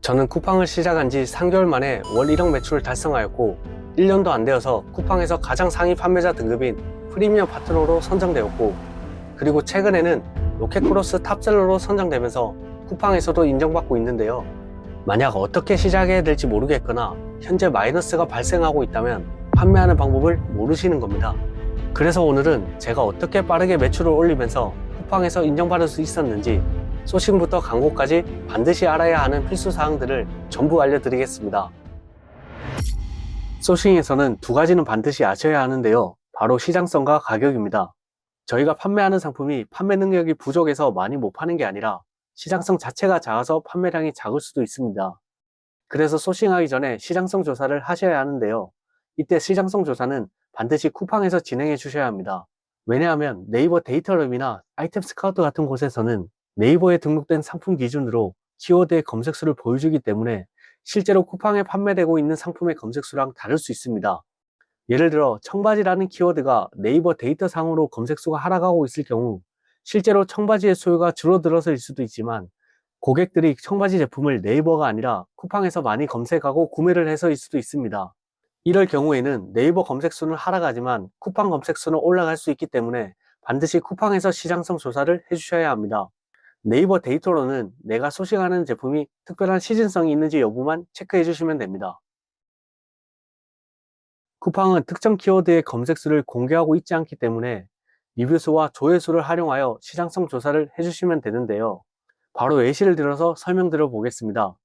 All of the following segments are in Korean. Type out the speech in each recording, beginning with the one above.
저는 쿠팡을 시작한 지 3개월 만에 월 1억 매출을 달성하였고 1년도 안 되어서 쿠팡에서 가장 상위 판매자 등급인 프리미엄 파트너로 선정되었고, 그리고 최근에는 로켓크로스 탑셀러로 선정되면서 쿠팡에서도 인정받고 있는데요. 만약 어떻게 시작해야 될지 모르겠거나 현재 마이너스가 발생하고 있다면 판매하는 방법을 모르시는 겁니다. 그래서 오늘은 제가 어떻게 빠르게 매출을 올리면서 쿠팡에서 인정받을 수 있었는지, 소싱부터 광고까지 반드시 알아야 하는 필수 사항들을 전부 알려드리겠습니다. 소싱에서는 두 가지는 반드시 아셔야 하는데요. 바로 시장성과 가격입니다. 저희가 판매하는 상품이 판매 능력이 부족해서 많이 못 파는 게 아니라 시장성 자체가 작아서 판매량이 작을 수도 있습니다. 그래서 소싱하기 전에 시장성 조사를 하셔야 하는데요. 이때 시장성 조사는 반드시 쿠팡에서 진행해 주셔야 합니다. 왜냐하면 네이버 데이터룸이나 아이템 스카우트 같은 곳에서는 네이버에 등록된 상품 기준으로 키워드의 검색수를 보여주기 때문에 실제로 쿠팡에 판매되고 있는 상품의 검색수랑 다를 수 있습니다. 예를 들어 청바지라는 키워드가 네이버 데이터상으로 검색수가 하락하고 있을 경우 실제로 청바지의 수요가 줄어들어서일 수도 있지만, 고객들이 청바지 제품을 네이버가 아니라 쿠팡에서 많이 검색하고 구매를 해서일 수도 있습니다. 이럴 경우에는 네이버 검색수는 하락하지만 쿠팡 검색수는 올라갈 수 있기 때문에 반드시 쿠팡에서 시장성 조사를 해주셔야 합니다. 네이버 데이터로는 내가 소싱하는 제품이 특별한 시즌성이 있는지 여부만 체크해 주시면 됩니다. 쿠팡은 특정 키워드의 검색수를 공개하고 있지 않기 때문에 리뷰수와 조회수를 활용하여 시장성 조사를 해주시면 되는데요. 바로 예시를 들어서 설명드려 보겠습니다.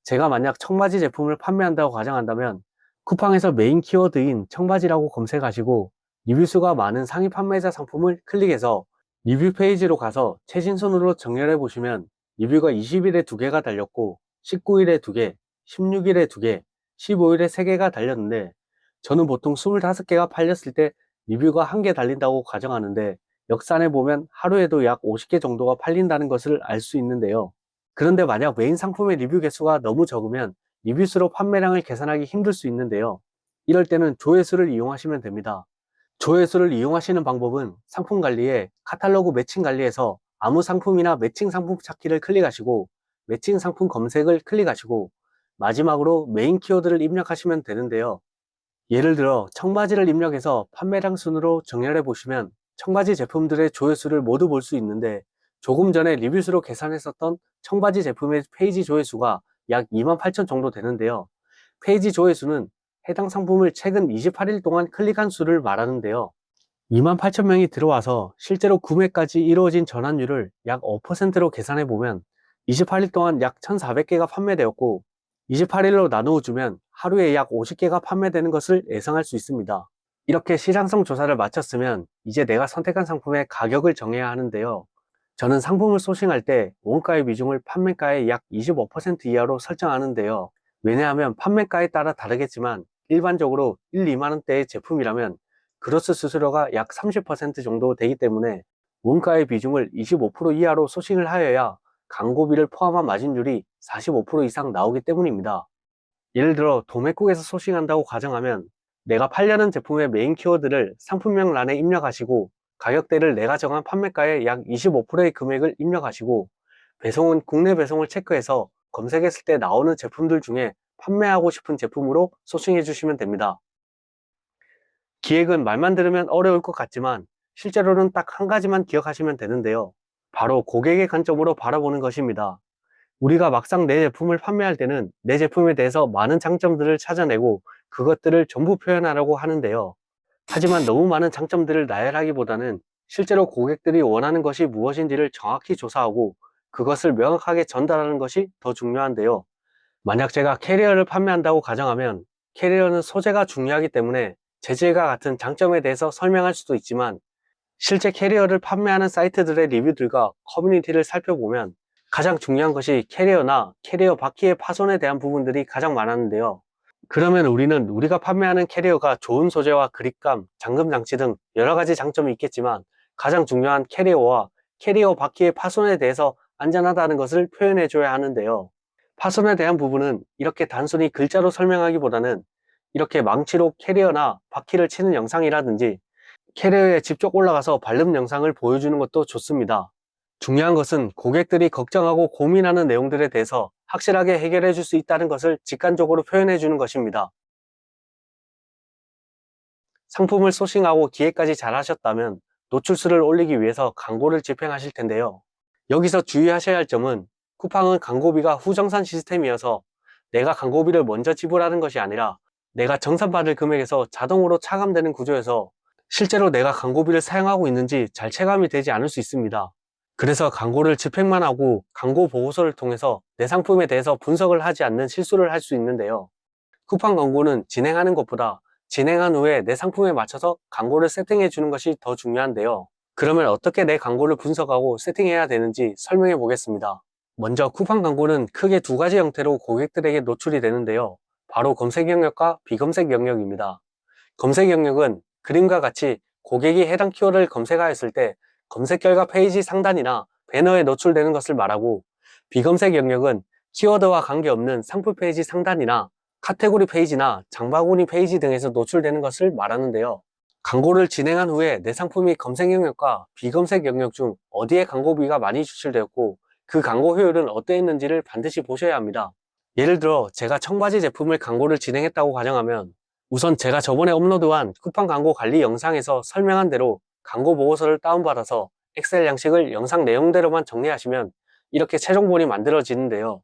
제가 만약 청바지 제품을 판매한다고 가정한다면 쿠팡에서 메인 키워드인 청바지라고 검색하시고 리뷰수가 많은 상위 판매자 상품을 클릭해서 리뷰 페이지로 가서 최신순으로 정렬해 보시면 리뷰가 20일에 2개가 달렸고 19일에 2개, 16일에 2개, 15일에 3개가 달렸는데, 저는 보통 25개가 팔렸을 때 리뷰가 1개 달린다고 가정하는데 역산해 보면 하루에도 약 50개 정도가 팔린다는 것을 알 수 있는데요. 그런데 만약 메인 상품의 리뷰 개수가 너무 적으면 리뷰수로 판매량을 계산하기 힘들 수 있는데요. 이럴 때는 조회수를 이용하시면 됩니다. 조회수를 이용하시는 방법은 상품 관리에 카탈로그 매칭 관리에서 아무 상품이나 매칭 상품 찾기를 클릭하시고 매칭 상품 검색을 클릭하시고 마지막으로 메인 키워드를 입력하시면 되는데요. 예를 들어 청바지를 입력해서 판매량 순으로 정렬해 보시면 청바지 제품들의 조회수를 모두 볼 수 있는데, 조금 전에 리뷰수로 계산했었던 청바지 제품의 페이지 조회수가 약 28,000 정도 되는데요. 페이지 조회수는 해당 상품을 최근 28일 동안 클릭한 수를 말하는데요. 28,000명이 들어와서 실제로 구매까지 이루어진 전환율을 약 5%로 계산해 보면 28일 동안 약 1,400개가 판매되었고 28일로 나누어 주면 하루에 약 50개가 판매되는 것을 예상할 수 있습니다. 이렇게 시장성 조사를 마쳤으면 이제 내가 선택한 상품의 가격을 정해야 하는데요. 저는 상품을 소싱할 때 원가의 비중을 판매가의 약 25% 이하로 설정하는데요. 왜냐하면 판매가에 따라 다르겠지만 일반적으로 1, 2만 원대의 제품이라면 그로스 수수료가 약 30% 정도 되기 때문에 원가의 비중을 25% 이하로 소싱을 하여야 광고비를 포함한 마진율이 45% 이상 나오기 때문입니다. 예를 들어 도매국에서 소싱한다고 가정하면 내가 팔려는 제품의 메인 키워드를 상품명 란에 입력하시고 가격대를 내가 정한 판매가의 약 25%의 금액을 입력하시고 배송은 국내 배송을 체크해서 검색했을 때 나오는 제품들 중에 판매하고 싶은 제품으로 소싱해 주시면 됩니다. 기획은 말만 들으면 어려울 것 같지만 실제로는 딱 한 가지만 기억하시면 되는데요. 바로 고객의 관점으로 바라보는 것입니다. 우리가 막상 내 제품을 판매할 때는 내 제품에 대해서 많은 장점들을 찾아내고 그것들을 전부 표현하려고 하는데요. 하지만 너무 많은 장점들을 나열하기보다는 실제로 고객들이 원하는 것이 무엇인지를 정확히 조사하고 그것을 명확하게 전달하는 것이 더 중요한데요. 만약 제가 캐리어를 판매한다고 가정하면 캐리어는 소재가 중요하기 때문에 재질과 같은 장점에 대해서 설명할 수도 있지만, 실제 캐리어를 판매하는 사이트들의 리뷰들과 커뮤니티를 살펴보면 가장 중요한 것이 캐리어나 캐리어 바퀴의 파손에 대한 부분들이 가장 많았는데요. 그러면 우리는 우리가 판매하는 캐리어가 좋은 소재와 그립감, 잠금 장치 등 여러 가지 장점이 있겠지만 가장 중요한 캐리어와 캐리어 바퀴의 파손에 대해서 안전하다는 것을 표현해 줘야 하는데요. 파손에 대한 부분은 이렇게 단순히 글자로 설명하기보다는 이렇게 망치로 캐리어나 바퀴를 치는 영상이라든지 캐리어에 직접 올라가서 발름 영상을 보여주는 것도 좋습니다. 중요한 것은 고객들이 걱정하고 고민하는 내용들에 대해서 확실하게 해결해 줄 수 있다는 것을 직관적으로 표현해 주는 것입니다. 상품을 소싱하고 기획까지 잘 하셨다면 노출수를 올리기 위해서 광고를 집행하실 텐데요. 여기서 주의하셔야 할 점은 쿠팡은 광고비가 후정산 시스템이어서 내가 광고비를 먼저 지불하는 것이 아니라 내가 정산받을 금액에서 자동으로 차감되는 구조여서 실제로 내가 광고비를 사용하고 있는지 잘 체감이 되지 않을 수 있습니다. 그래서 광고를 집행만 하고 광고 보고서를 통해서 내 상품에 대해서 분석을 하지 않는 실수를 할 수 있는데요. 쿠팡 광고는 진행하는 것보다 진행한 후에 내 상품에 맞춰서 광고를 세팅해 주는 것이 더 중요한데요. 그러면 어떻게 내 광고를 분석하고 세팅해야 되는지 설명해 보겠습니다. 먼저 쿠팡 광고는 크게 두 가지 형태로 고객들에게 노출이 되는데요. 바로 검색 영역과 비검색 영역입니다. 검색 영역은 그림과 같이 고객이 해당 키워드를 검색하였을 때 검색 결과 페이지 상단이나 배너에 노출되는 것을 말하고, 비검색 영역은 키워드와 관계없는 상품 페이지 상단이나 카테고리 페이지나 장바구니 페이지 등에서 노출되는 것을 말하는데요. 광고를 진행한 후에 내 상품이 검색 영역과 비검색 영역 중 어디에 광고비가 많이 추출되었고 그 광고 효율은 어떠했는지를 반드시 보셔야 합니다. 예를 들어 제가 청바지 제품을 광고를 진행했다고 가정하면 우선 제가 저번에 업로드한 쿠팡 광고 관리 영상에서 설명한 대로 광고 보고서를 다운받아서 엑셀 양식을 영상 내용대로만 정리하시면 이렇게 최종본이 만들어지는데요.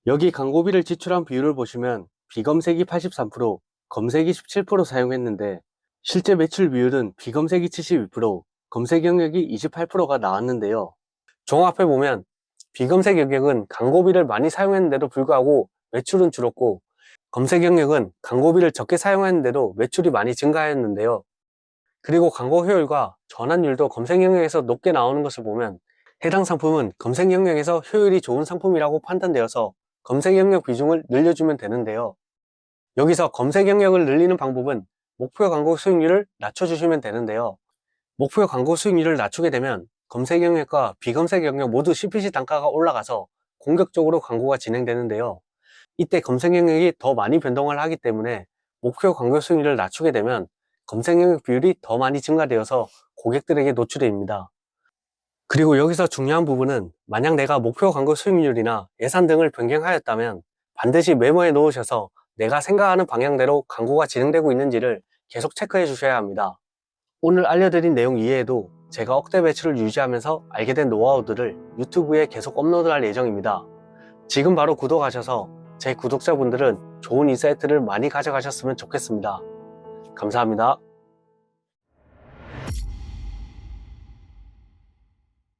여기 광고비를 지출한 비율을 보시면 비검색이 83%, 검색이 17% 사용했는데 실제 매출 비율은 비검색이 72%, 검색 영역이 28%가 나왔는데요. 종합해보면 비검색 영역은 광고비를 많이 사용했는데도 불구하고 매출은 줄었고, 검색 영역은 광고비를 적게 사용했는데도 매출이 많이 증가하였는데요. 그리고 광고 효율과 전환율도 검색 영역에서 높게 나오는 것을 보면 해당 상품은 검색 영역에서 효율이 좋은 상품이라고 판단되어서 검색 영역 비중을 늘려주면 되는데요. 여기서 검색 영역을 늘리는 방법은 목표 광고 수익률을 낮춰주시면 되는데요. 목표 광고 수익률을 낮추게 되면 검색 영역과 비검색 영역 모두 CPC 단가가 올라가서 공격적으로 광고가 진행되는데요. 이때 검색 영역이 더 많이 변동을 하기 때문에 목표 광고 수익률을 낮추게 되면 검색 영역 비율이 더 많이 증가되어서 고객들에게 노출됩니다. 그리고 여기서 중요한 부분은 만약 내가 목표 광고 수익률이나 예산 등을 변경하였다면 반드시 메모해 놓으셔서 내가 생각하는 방향대로 광고가 진행되고 있는지를 계속 체크해 주셔야 합니다. 오늘 알려드린 내용 이외에도 제가 억대 매출을 유지하면서 알게 된 노하우들을 유튜브에 계속 업로드할 예정입니다. 지금 바로 구독하셔서 제 구독자분들은 좋은 인사이트를 많이 가져가셨으면 좋겠습니다. 감사합니다.